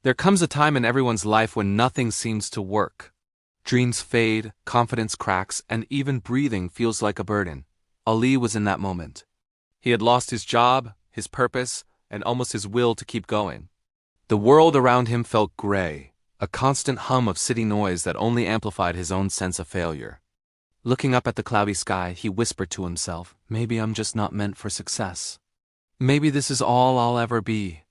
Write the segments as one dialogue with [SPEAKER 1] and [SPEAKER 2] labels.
[SPEAKER 1] There comes a time in everyone's life when nothing seems to work. Dreams fade, confidence cracks, and even breathing feels like a burden. Ali was in that moment. He had lost his job, his purpose, and almost his will to keep going. The world around him felt gray, a constant hum of city noise that only amplified his own sense of failure. Looking up at the cloudy sky, he whispered to himself, "Maybe I'm just not meant for success. Maybe this is all I'll ever be."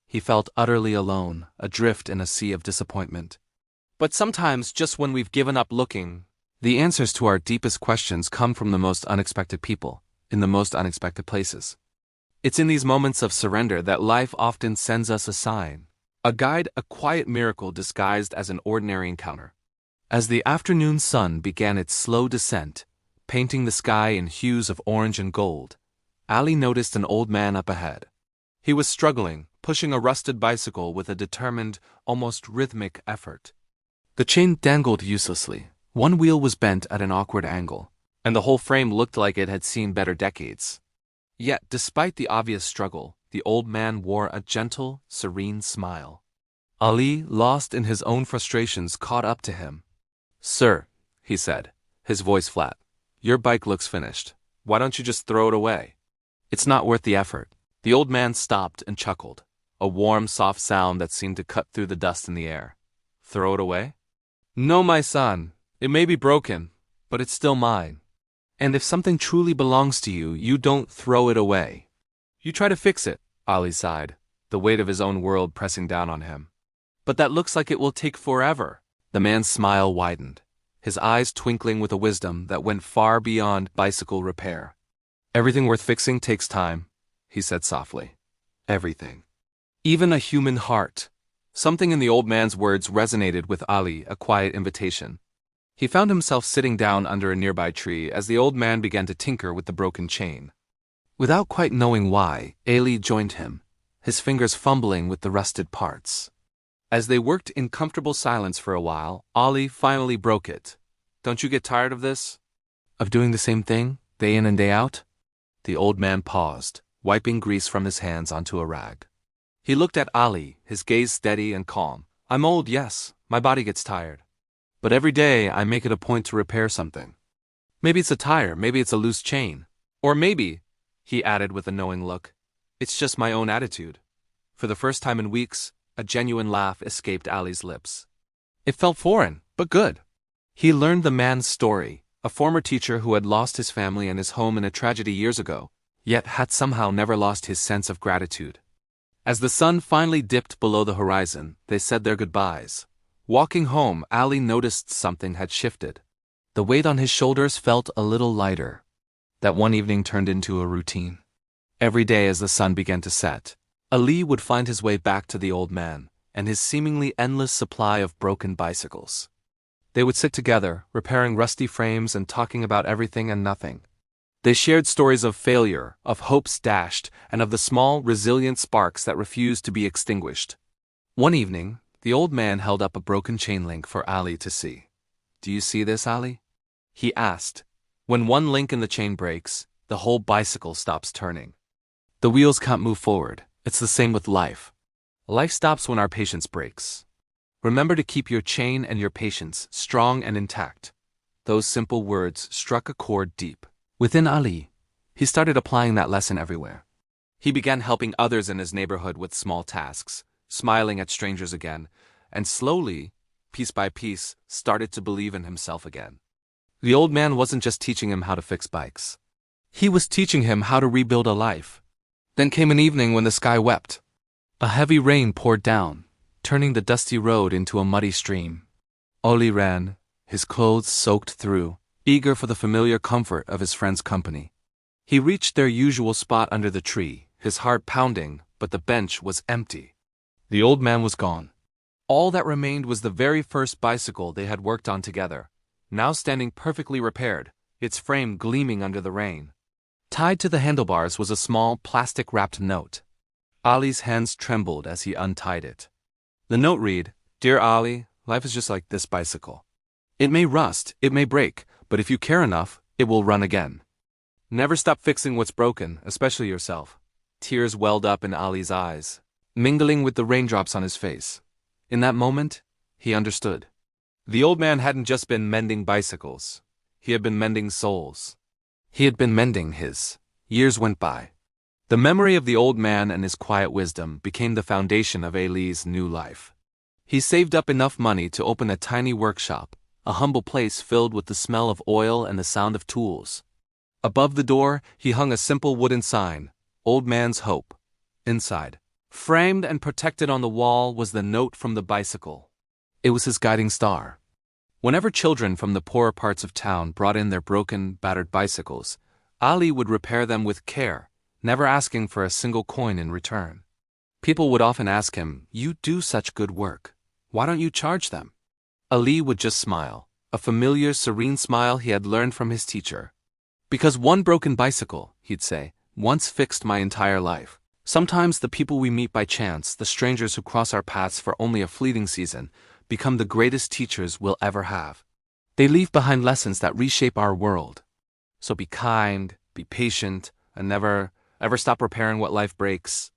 [SPEAKER 1] He felt utterly alone, adrift in a sea of disappointment. But sometimes, just when we've given up looking, the answers to our deepest questions come from the most unexpected people, in the most unexpected places. It's in these moments of surrender that life often sends us a sign, a guide, a quiet miracle disguised as an ordinary encounter. As the afternoon sun began its slow descent, painting the sky in hues of orange and gold, Ali noticed an old man up ahead. He was struggling, pushing a rusted bicycle with a determined, almost rhythmic effort. The chain dangled uselessly. One wheel was bent at an awkward angle, and the whole frame looked like it had seen better decades. Yet, despite the obvious struggle, the old man wore a gentle, serene smile. Ali, lost in his own frustrations, caught up to him. "Sir," he said, his voice flat, "your bike looks finished. Why don't you just throw it away? It's not worth the effort." The old man stopped and chuckled, a warm, soft sound that seemed to cut through the dust in the air. "Throw it away? No, my son. It may be broken, but it's still mine. And if something truly belongs to you, you don't throw it away. You try to fix it," Ali sighed, the weight of his own world pressing down on him. "But that looks like it will take forever." The man's smile widened, his eyes twinkling with a wisdom that went far beyond bicycle repair. "Everything worth fixing takes time," he said softly. "Everything. Even a human heart." Something in the old man's words resonated with Ali, a quiet invitation. He found himself sitting down under a nearby tree as the old man began to tinker with the broken chain. Without quite knowing why, Ali joined him, his fingers fumbling with the rusted parts. As they worked in comfortable silence for a while, Ali finally broke it. "Don't you get tired of this? Of doing the same thing, day in and day out?" The old man paused, wiping grease from his hands onto a rag. He looked at Ali, his gaze steady and calm. "I'm old, yes, my body gets tired. But every day I make it a point to repair something. Maybe it's a tire, maybe it's a loose chain. Or maybe," he added with a knowing look, "it's just my own attitude." For the first time in weeks, a genuine laugh escaped Ali's lips. It felt foreign, but good. He learned the man's story, a former teacher who had lost his family and his home in a tragedy years ago, yet had somehow never lost his sense of gratitude. As the sun finally dipped below the horizon, they said their goodbyes. Walking home, Ali noticed something had shifted. The weight on his shoulders felt a little lighter. That one evening turned into a routine. Every day as the sun began to set, Ali would find his way back to the old man and his seemingly endless supply of broken bicycles. They would sit together, repairing rusty frames and talking about everything and nothing. They shared stories of failure, of hopes dashed, and of the small, resilient sparks that refused to be extinguished. One evening, the old man held up a broken chain link for Ali to see. "Do you see this, Ali?" he asked. "When one link in the chain breaks, the whole bicycle stops turning. The wheels can't move forward. It's the same with life. Life stops when our patience breaks. Remember to keep your chain and your patience strong and intact." Those simple words struck a chord deep within Ali. He started applying that lesson everywhere. He began helping others in his neighborhood with small tasks, smiling at strangers again, and slowly, piece by piece, started to believe in himself again. The old man wasn't just teaching him how to fix bikes. He was teaching him how to rebuild a life. Then came an evening when the sky wept. A heavy rain poured down, turning the dusty road into a muddy stream. Ali ran, his clothes soaked through, eager for the familiar comfort of his friend's company. He reached their usual spot under the tree, his heart pounding, but the bench was empty. The old man was gone. All that remained was the very first bicycle they had worked on together, now standing perfectly repaired, its frame gleaming under the rain. Tied to the handlebars was a small, plastic-wrapped note. Ali's hands trembled as he untied it. The note read, "Dear Ali, life is just like this bicycle. It may rust, it may break, but if you care enough, it will run again. Never stop fixing what's broken, especially yourself." Tears welled up in Ali's eyes, mingling with the raindrops on his face. In that moment, he understood. The old man hadn't just been mending bicycles. He had been mending souls. He had been mending his. Years went by. The memory of the old man and his quiet wisdom became the foundation of Ali's new life. He saved up enough money to open a tiny workshop, a humble place filled with the smell of oil and the sound of tools. Above the door, he hung a simple wooden sign, "Old Man's Hope." Inside, framed and protected on the wall, was the note from the bicycle. It was his guiding star. Whenever children from the poorer parts of town brought in their broken, battered bicycles, Ali would repair them with care, never asking for a single coin in return. People would often ask him, "You do such good work. Why don't you charge them?" Ali would just smile, a familiar, serene smile he had learned from his teacher. "Because one broken bicycle," he'd say, "once fixed my entire life." Sometimes the people we meet by chance, the strangers who cross our paths for only a fleeting season, become the greatest teachers we'll ever have. They leave behind lessons that reshape our world. So be kind, be patient, and never, ever stop repairing what life breaks.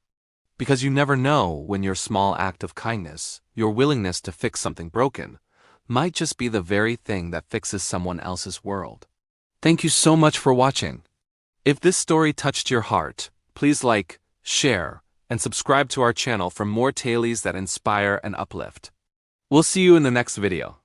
[SPEAKER 1] Because you never know when your small act of kindness, your willingness to fix something broken, might just be the very thing that fixes someone else's world. Thank you so much for watching. If this story touched your heart, please like, share, and subscribe to our channel for more tales that inspire and uplift. We'll see you in the next video.